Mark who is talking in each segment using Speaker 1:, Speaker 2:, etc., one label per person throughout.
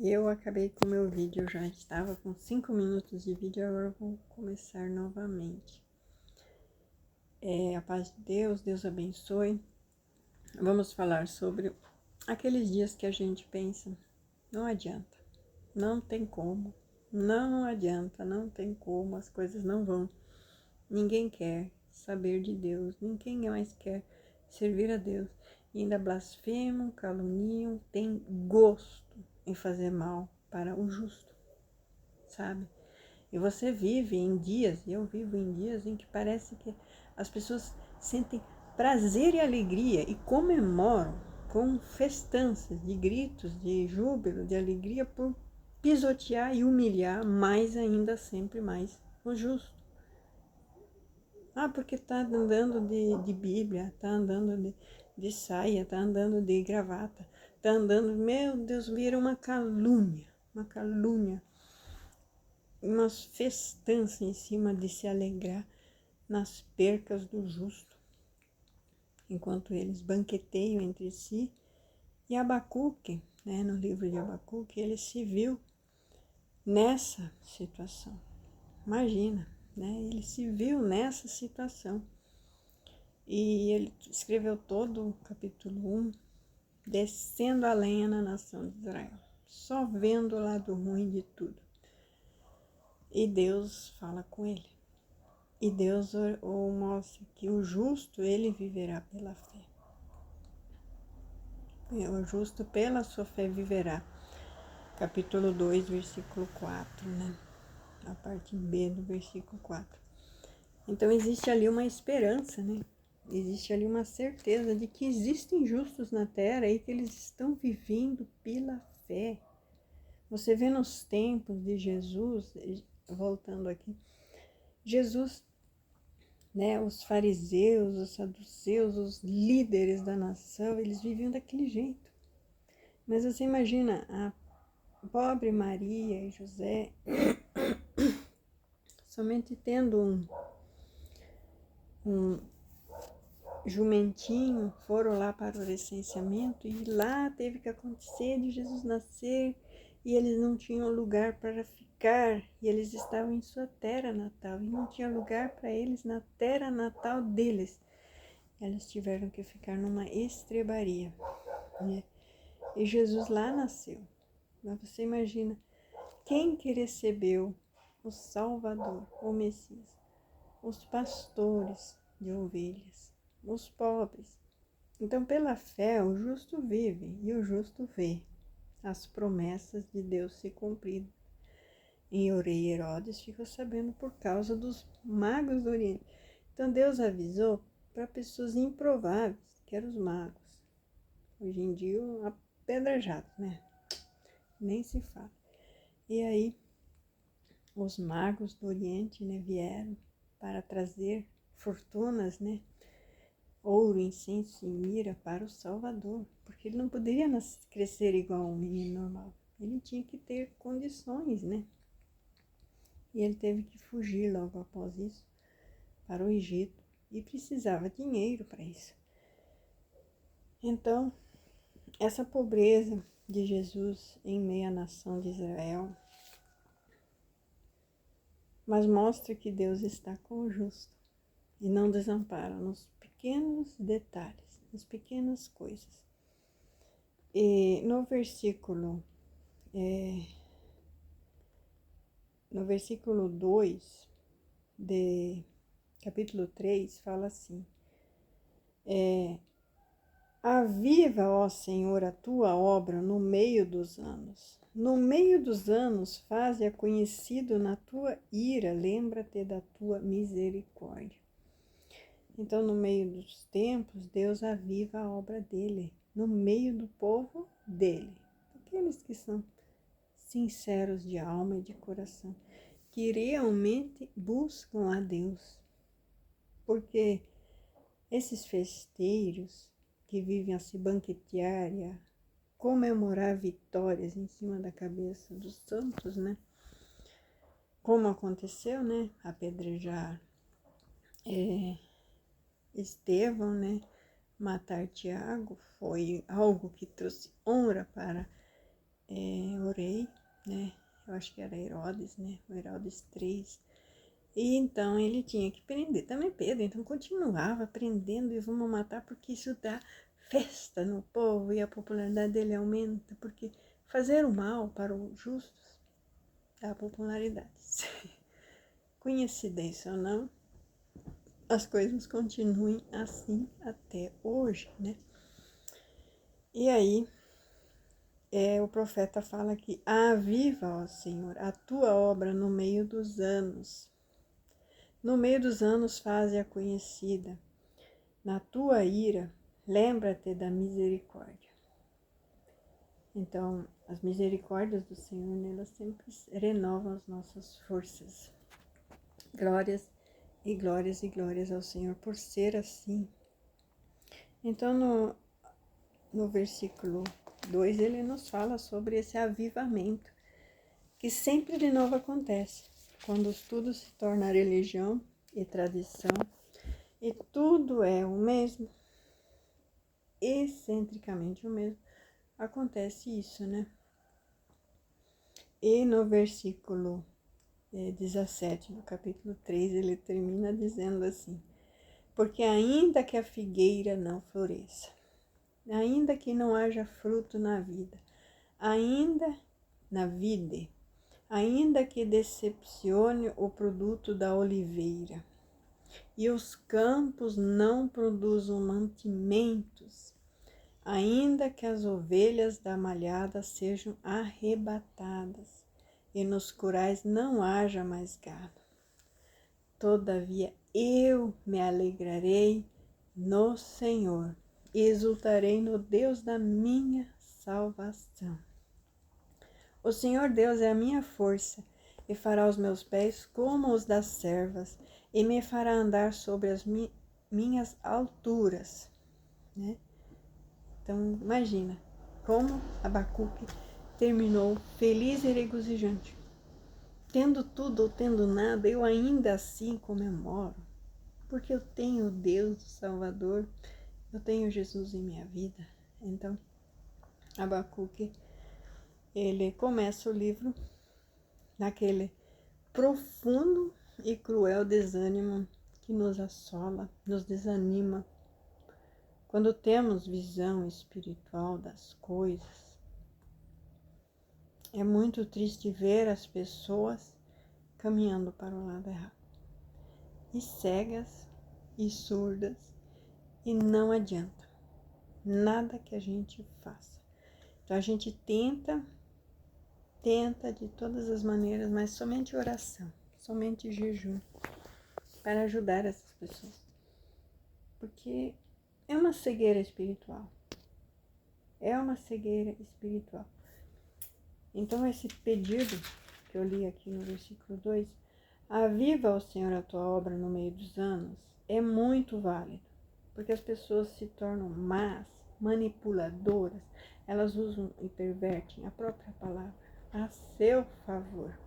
Speaker 1: Eu acabei com o meu vídeo, eu já estava com 5 minutos de vídeo, agora eu vou começar novamente. A paz de Deus, Deus abençoe. Vamos falar sobre aqueles dias que a gente pensa, não adianta, não tem como, não adianta, não tem como, as coisas não vão. Ninguém quer saber de Deus, ninguém mais quer servir a Deus. E ainda blasfemam, caluniam, tem gosto em fazer mal para o justo, sabe? E você vive em dias, eu vivo em dias em que parece que as pessoas sentem prazer e alegria e comemoram com festanças de gritos, de júbilo, de alegria por pisotear e humilhar mais ainda, sempre mais, o justo. Porque tá andando de Bíblia, tá andando de saia, tá andando de gravata, tá andando, meu Deus, vira uma calúnia, umas festanças em cima de se alegrar nas percas do justo, enquanto eles banqueteiam entre si. E Abacuque, no livro de Abacuque, ele se viu nessa situação. Imagina, ele se viu nessa situação. E ele escreveu todo o capítulo 1, descendo a lenha na nação de Israel, só vendo o lado ruim de tudo. E Deus fala com ele. E Deus o mostra que o justo, ele viverá pela fé. O justo pela sua fé viverá. Capítulo 2, versículo 4, A parte B do versículo 4. Então existe ali uma esperança, Existe ali uma certeza de que existem justos na terra e que eles estão vivendo pela fé. Você vê nos tempos de Jesus, voltando aqui, Jesus, os fariseus, os saduceus, os líderes da nação, eles viviam daquele jeito. Mas você imagina a pobre Maria e José somente tendo um jumentinho, foram lá para o recenseamento e lá teve que acontecer de Jesus nascer e eles não tinham lugar para ficar e eles estavam em sua terra natal e não tinha lugar para eles na terra natal deles. Eles tiveram que ficar numa estrebaria, E Jesus lá nasceu. Mas você imagina quem que recebeu o Salvador, o Messias? Os pastores de ovelhas, os pobres. Então, pela fé, o justo vive e o justo vê as promessas de Deus se cumprindo. E o rei Herodes ficou sabendo por causa dos magos do Oriente. Então, Deus avisou para pessoas improváveis, que eram os magos. Hoje em dia, apedrejados, Nem se fala. E aí, os magos do Oriente, vieram para trazer fortunas, ouro, incenso e mira para o Salvador, porque ele não poderia crescer igual um menino normal. Ele tinha que ter condições, E ele teve que fugir logo após isso para o Egito e precisava de dinheiro para isso. Então, essa pobreza de Jesus em meio à nação de Israel, mas mostra que Deus está com o justo e não desampara nos pequenos detalhes, nas pequenas coisas. E no versículo 2 de capítulo 3, fala assim: Aviva, ó Senhor, a tua obra no meio dos anos. No meio dos anos, faze-a conhecido na tua ira, lembra-te da tua misericórdia. Então, no meio dos tempos, Deus aviva a obra dele, no meio do povo dele. Aqueles que são sinceros de alma e de coração, que realmente buscam a Deus. Porque esses festeiros que vivem a se banquetear e a comemorar vitórias em cima da cabeça dos santos, Como aconteceu, Apedrejar Estevão, matar Tiago, foi algo que trouxe honra para orei, né? Eu acho que era Herodes, né? O Herodes 3. E então ele tinha que prender também Pedro. Então continuava prendendo e vamos matar porque isso dá festa no povo e a popularidade dele aumenta. Porque fazer o mal para os justos dá popularidade. Coincidência ou não, as coisas continuem assim até hoje, né? E aí, o profeta fala que aviva, ó Senhor, a tua obra no meio dos anos. No meio dos anos faze-a conhecida. Na tua ira, lembra-te da misericórdia. Então, as misericórdias do Senhor, elas sempre renovam as nossas forças. Glórias e glórias e glórias ao Senhor por ser assim. Então, no versículo 2, ele nos fala sobre esse avivamento, que sempre de novo acontece, quando tudo se torna religião e tradição, e tudo é o mesmo, excentricamente o mesmo, acontece isso, né? E no versículo 17 do capítulo 3, ele termina dizendo assim: porque ainda que a figueira não floresça, ainda que não haja fruto na vida, ainda na vide, ainda que decepcione o produto da oliveira, e os campos não produzam mantimentos, ainda que as ovelhas da malhada sejam arrebatadas, e nos curais não haja mais gado. Todavia eu me alegrarei no Senhor, e exultarei no Deus da minha salvação. O Senhor Deus é a minha força, e fará os meus pés como os das servas, e me fará andar sobre as minhas alturas. Né? Então, imagina como Abacuque terminou feliz e regozijante. Tendo tudo ou tendo nada, eu ainda assim comemoro, porque eu tenho Deus, o Salvador, eu tenho Jesus em minha vida. Então, Abacuque, ele começa o livro naquele profundo e cruel desânimo que nos assola, nos desanima. Quando temos visão espiritual das coisas, é muito triste ver as pessoas caminhando para o lado errado. E cegas e surdas, e não adianta nada que a gente faça. Então a gente tenta de todas as maneiras, mas somente oração, somente jejum para ajudar essas pessoas. Porque é uma cegueira espiritual. É uma cegueira espiritual. Então esse pedido que eu li aqui no versículo 2, aviva, ó Senhor, a tua obra no meio dos anos, é muito válido. Porque as pessoas se tornam más, manipuladoras, elas usam e pervertem a própria palavra a seu favor.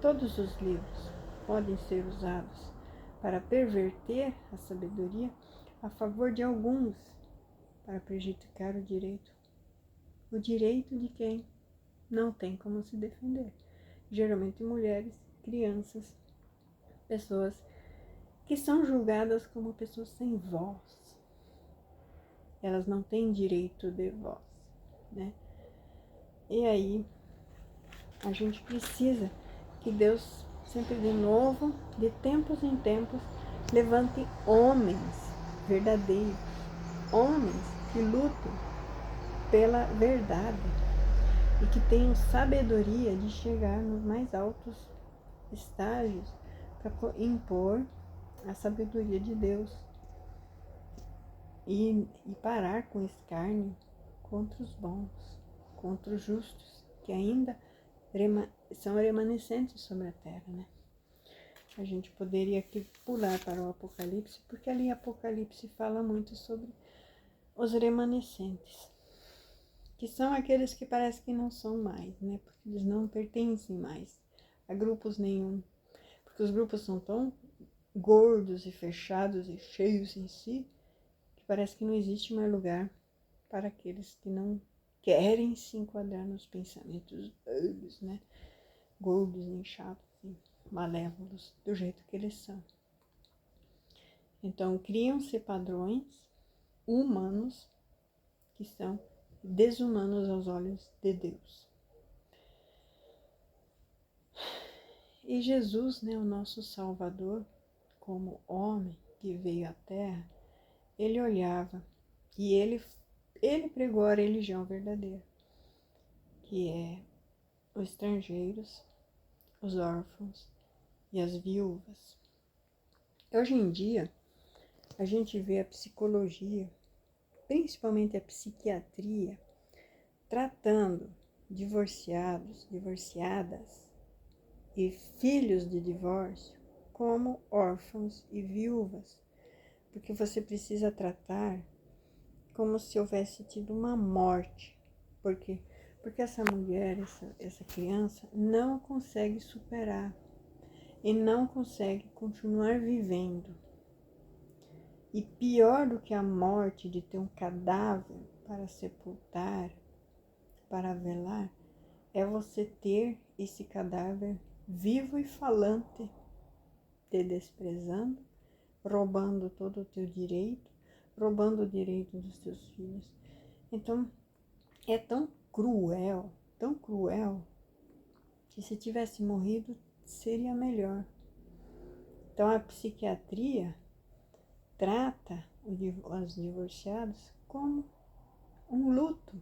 Speaker 1: Todos os livros podem ser usados para perverter a sabedoria a favor de alguns, para prejudicar o direito. O direito de quem não tem como se defender. Geralmente mulheres, crianças, pessoas que são julgadas como pessoas sem voz. Elas não têm direito de voz, né? E aí, a gente precisa que Deus, sempre de novo, de tempos em tempos, levante homens verdadeiros, homens que lutem pela verdade e que tenham sabedoria de chegar nos mais altos estágios para impor a sabedoria de Deus e parar com escárnio contra os bons, contra os justos, que ainda são remanescentes sobre a terra, né? A gente poderia aqui pular para o Apocalipse, porque ali Apocalipse fala muito sobre os remanescentes, que são aqueles que parece que não são mais, né? Porque eles não pertencem mais a grupos nenhum, porque os grupos são tão gordos e fechados e cheios em si, que parece que não existe mais lugar para aqueles que não querem se enquadrar nos pensamentos deles, né? Gordos, inchados e malévolos, do jeito que eles são. Então, criam-se padrões humanos que são desumanos aos olhos de Deus. E Jesus, né, o nosso Salvador, como homem que veio à Terra, ele olhava e ele pregou a religião verdadeira, que é os estrangeiros, os órfãos e as viúvas. Hoje em dia, a gente vê a psicologia, principalmente a psiquiatria, tratando divorciados, divorciadas e filhos de divórcio como órfãos e viúvas, porque você precisa tratar como se houvesse tido uma morte, porque essa mulher, essa criança não consegue superar e não consegue continuar vivendo. E pior do que a morte de ter um cadáver para sepultar, para velar, é você ter esse cadáver vivo e falante, te desprezando, roubando todo o teu direito, roubando o direito dos teus filhos. Então, é tão cruel, que se tivesse morrido, seria melhor. Então, a psiquiatria trata os divorciados como um luto,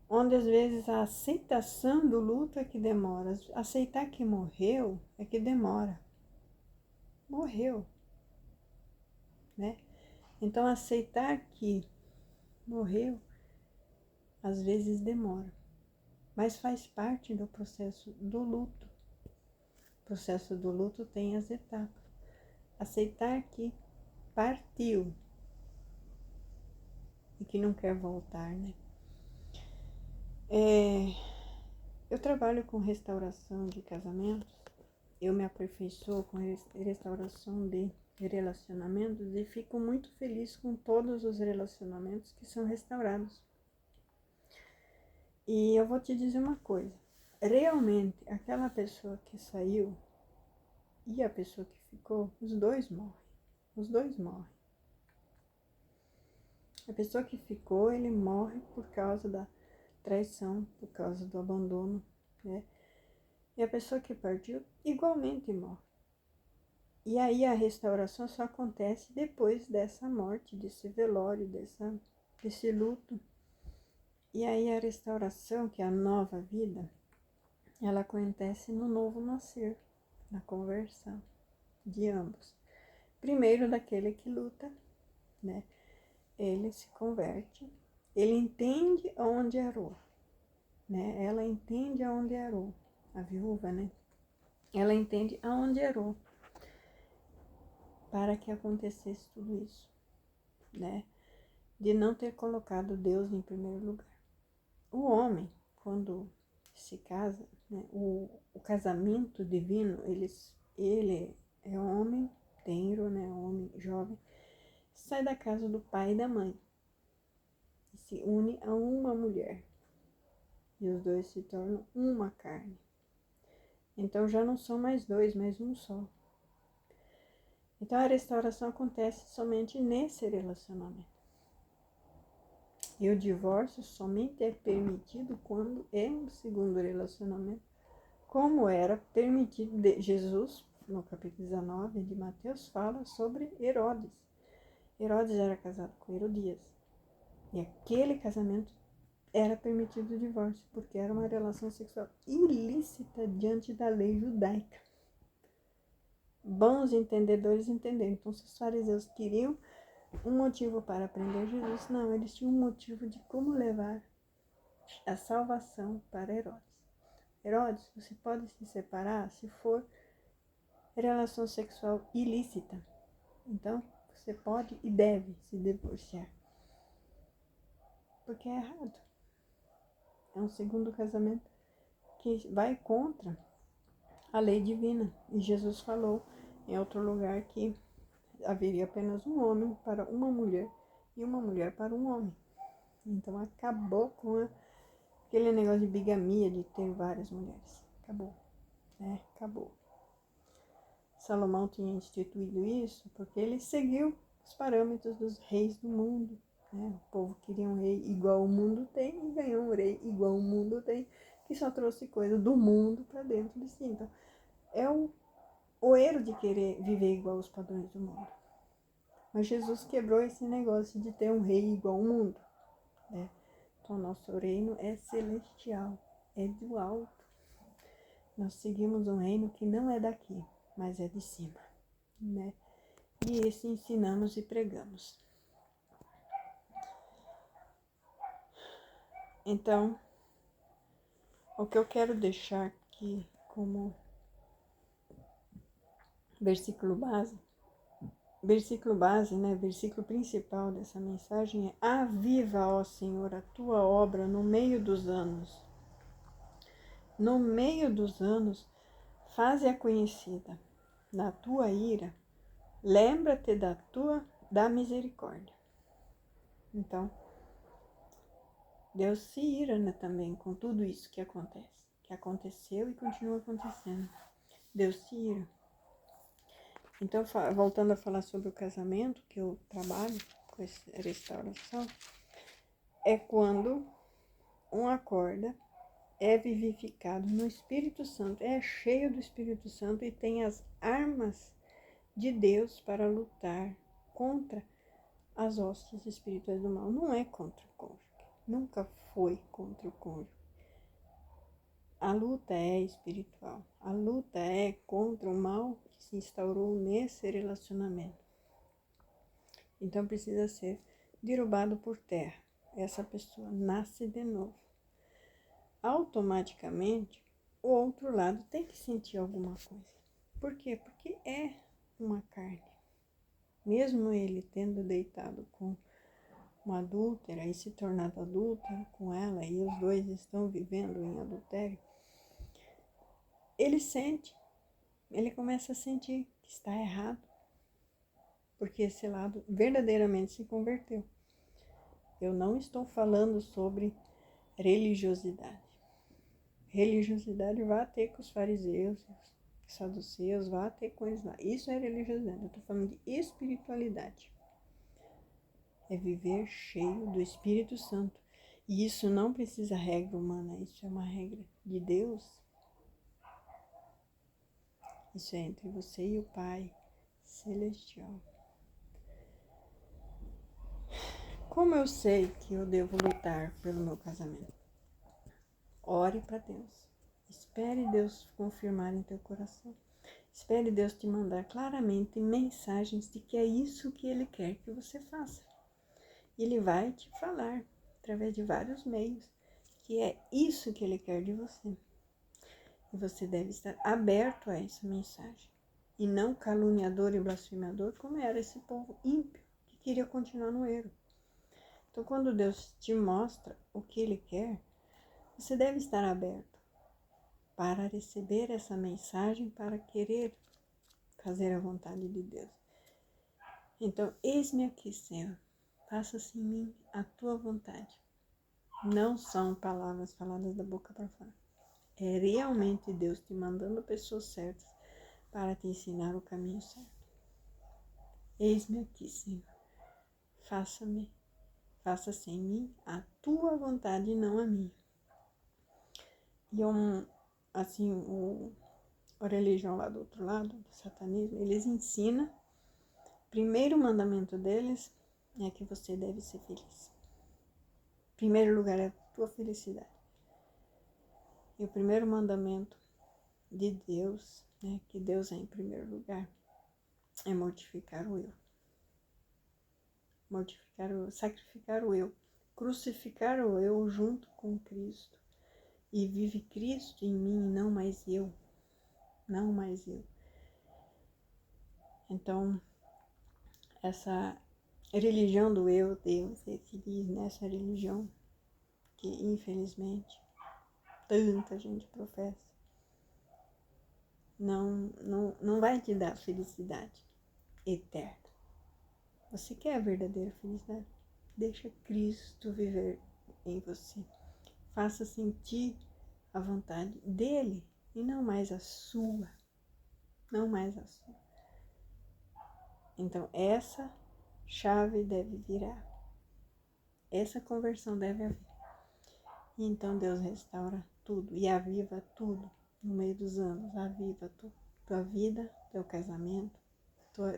Speaker 1: onde às vezes a aceitação do luto é que demora. Aceitar que morreu é que demora. Morreu, né? Então, aceitar que morreu, às vezes demora, mas faz parte do processo do luto. O processo do luto tem as etapas. Aceitar que partiu e que não quer voltar, né? Eu trabalho com restauração de casamentos, eu me aperfeiçoo com restauração de relacionamentos e fico muito feliz com todos os relacionamentos que são restaurados. E eu vou te dizer uma coisa, realmente aquela pessoa que saiu e a pessoa que ficou, os dois morrem. A pessoa que ficou, ele morre por causa da traição, por causa do abandono, né? E a pessoa que partiu, igualmente morre. E aí a restauração só acontece depois dessa morte, desse velório, desse luto. E aí a restauração, que é a nova vida, ela acontece no novo nascer, na conversão de ambos. Primeiro daquele que luta, né? Ele se converte, ele entende aonde errou, né? Ela entende aonde errou, a viúva, né? Ela entende aonde errou para que acontecesse tudo isso, né? De não ter colocado Deus em primeiro lugar. O homem, quando se casa, né? O casamento divino, ele é homem tenro, né? Homem jovem, sai da casa do pai e da mãe e se une a uma mulher. E os dois se tornam uma carne. Então já não são mais dois, mas um só. Então a restauração acontece somente nesse relacionamento. E o divórcio somente é permitido quando é um segundo relacionamento, como era permitido de Jesus, no capítulo 19 de Mateus, fala sobre Herodes. Herodes era casado com Herodias. E aquele casamento era permitido o divórcio, porque era uma relação sexual ilícita diante da lei judaica. Bons entendedores entenderam. Então, se os fariseus queriam um motivo para prender Jesus, não, eles tinham um motivo de como levar a salvação para Herodes. Herodes, você pode se separar se for relação sexual ilícita. Então, você pode e deve se divorciar. Porque é errado. É um segundo casamento que vai contra a lei divina. E Jesus falou em outro lugar que haveria apenas um homem para uma mulher e uma mulher para um homem. Então acabou com aquele negócio de bigamia, de ter várias mulheres. Acabou, né? Acabou. Salomão tinha instituído isso porque ele seguiu os parâmetros dos reis do mundo, né? O povo queria um rei igual o mundo tem e ganhou um rei igual o mundo tem, que só trouxe coisa do mundo para dentro de si. Então, é o erro de querer viver igual aos padrões do mundo. Mas Jesus quebrou esse negócio de ter um rei igual ao mundo, né? Então, nosso reino é celestial, é do alto. Nós seguimos um reino que não é daqui, mas é de cima, né? E esse ensinamos e pregamos. Então, o que eu quero deixar aqui como versículo base, né? Versículo principal dessa mensagem é: aviva, ó Senhor, a tua obra no meio dos anos. No meio dos anos, faze-a conhecida. Na tua ira, lembra-te da misericórdia. Então, Deus se ira, né, também com tudo isso que acontece, que aconteceu e continua acontecendo. Deus se ira. Então, voltando a falar sobre o casamento, que eu trabalho com essa restauração, é quando um acorda, é vivificado no Espírito Santo, é cheio do Espírito Santo e tem as armas de Deus para lutar contra as hostes espirituais do mal. Não é contra o cônjuge, nunca foi contra o cônjuge. A luta é espiritual, a luta é contra o mal que se instaurou nesse relacionamento. Então precisa ser derrubado por terra. Essa pessoa nasce de novo. Automaticamente, o outro lado tem que sentir alguma coisa. Por quê? Porque é uma carne. Mesmo ele tendo deitado com uma adúltera e se tornado adúltero com ela, e os dois estão vivendo em adultério, ele sente, ele começa a sentir que está errado, porque esse lado verdadeiramente se converteu. Eu não estou falando sobre religiosidade. Religiosidade vai ter com os fariseus, os saduceus, vai ter com eles lá. Isso é religiosidade. Eu estou falando de espiritualidade. É viver cheio do Espírito Santo. E isso não precisa regra humana, isso é uma regra de Deus. Isso é entre você e o Pai Celestial. Como eu sei que eu devo lutar pelo meu casamento? Ore para Deus. Espere Deus confirmar em teu coração. Espere Deus te mandar claramente mensagens de que é isso que Ele quer que você faça. Ele vai te falar, através de vários meios, que é isso que Ele quer de você. E você deve estar aberto a essa mensagem. E não caluniador e blasfemador, como era esse povo ímpio, que queria continuar no erro. Então, quando Deus te mostra o que Ele quer, você deve estar aberto para receber essa mensagem, para querer fazer a vontade de Deus. Então, eis-me aqui, Senhor, faça-se em mim a tua vontade. Não são palavras faladas da boca para fora. É realmente Deus te mandando pessoas certas para te ensinar o caminho certo. Eis-me aqui, Senhor, faça-se em mim a tua vontade e não a minha. E a religião lá do outro lado, do satanismo, eles ensinam, o primeiro mandamento deles é que você deve ser feliz. Em primeiro lugar é a tua felicidade. E o primeiro mandamento de Deus, né, que Deus é em primeiro lugar, é mortificar o eu. Sacrificar o eu. Crucificar o eu junto com Cristo. E vive Cristo em mim, não mais eu. Não mais eu. Então, essa religião do eu devo ser feliz, nessa religião que infelizmente tanta gente professa, não vai te dar felicidade eterna. Você quer a verdadeira felicidade? Deixa Cristo viver em você. Faça sentir a vontade dele e não mais a sua. Não mais a sua. Então, essa chave deve virar. Essa conversão deve haver. E então Deus restaura tudo e aviva tudo no meio dos anos. Aviva tudo. Tua vida, teu casamento,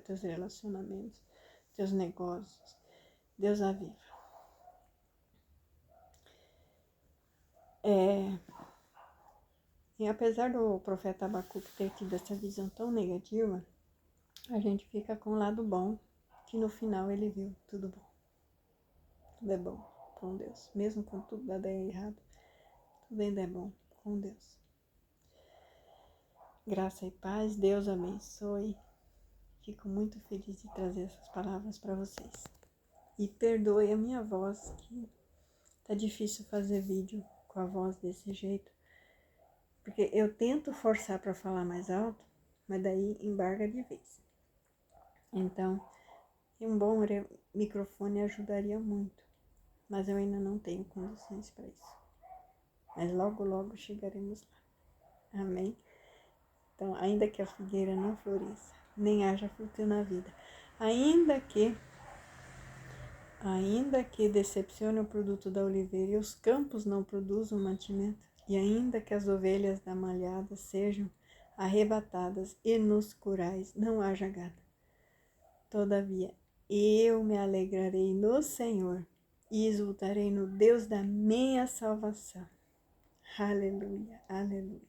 Speaker 1: teus relacionamentos, teus negócios. Deus aviva. E apesar do profeta Abacuque ter tido essa visão tão negativa, a gente fica com o lado bom, que no final ele viu tudo bom. Tudo é bom com Deus. Mesmo com tudo dado errado, tudo ainda é bom com Deus. Graça e paz, Deus abençoe. Fico muito feliz de trazer essas palavras para vocês. E perdoe a minha voz, que tá difícil fazer vídeo com a voz desse jeito. Porque eu tento forçar para falar mais alto, mas daí embarga de vez. Então, um bom microfone ajudaria muito. Mas eu ainda não tenho condições para isso. Mas logo, logo chegaremos lá. Amém? Então, ainda que a figueira não floresça, nem haja fruto na vida, ainda que decepcione o produto da oliveira e os campos não produzam mantimento, e ainda que as ovelhas da malhada sejam arrebatadas e nos curais não haja gado, todavia eu me alegrarei no Senhor e exultarei no Deus da minha salvação. Aleluia, aleluia.